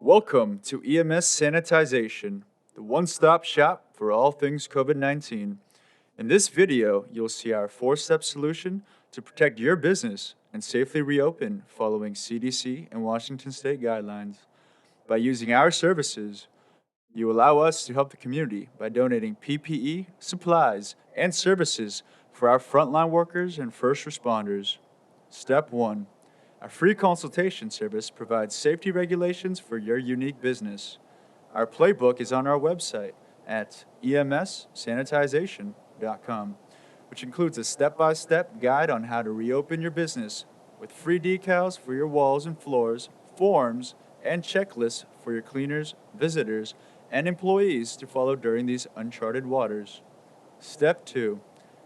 Welcome to EMS Sanitization, the one-stop shop for all things COVID-19. In this video, you'll see our four-step solution to protect your business and safely reopen following CDC and Washington State guidelines. By using our services, you allow us to help the community by donating PPE, supplies, and services for our frontline workers and first responders. Step 1. Our free consultation service provides safety regulations for your unique business. Our playbook is on our website at emssanitization.com, which includes a step-by-step guide on how to reopen your business with free decals for your walls and floors, forms, and checklists for your cleaners, visitors, and employees to follow during these uncharted waters. Step 2.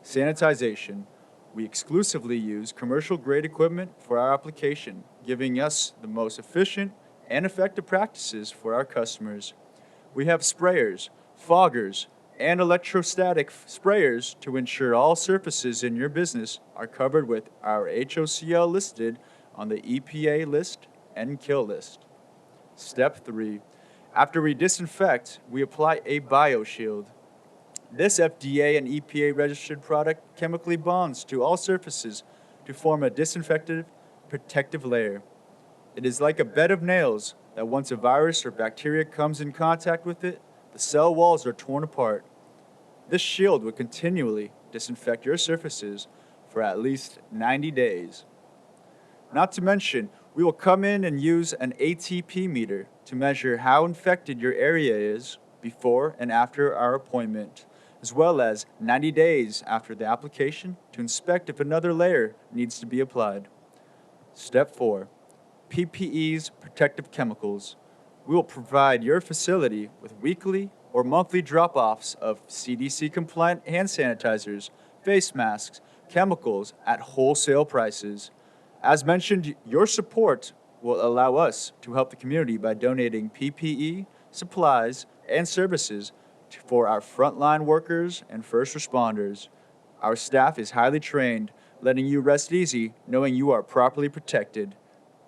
Sanitization. We exclusively use commercial-grade equipment for our application, giving us the most efficient and effective practices for our customers. We have sprayers, foggers, and electrostatic sprayers to ensure all surfaces in your business are covered with our HOCL listed on the EPA list and kill list. Step 3. After we disinfect, we apply a Bioshield. This FDA and EPA registered product chemically bonds to all surfaces to form a disinfectant protective layer. It is like a bed of nails that once a virus or bacteria comes in contact with it, the cell walls are torn apart. This shield will continually disinfect your surfaces for at least 90 days. Not to mention, we will come in and use an ATP meter to measure how infected your area is before and after our appointment, as well as 90 days after the application to inspect if another layer needs to be applied. Step 4. PPEs, protective chemicals. We will provide your facility with weekly or monthly drop-offs of CDC-compliant hand sanitizers, face masks, chemicals at wholesale prices. As mentioned, your support will allow us to help the community by donating PPE, supplies, and services for our frontline workers and first responders. Our staff is highly trained, letting you rest easy knowing you are properly protected.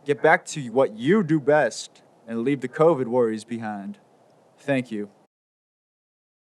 Get back to what you do best and leave the COVID worries behind. Thank you.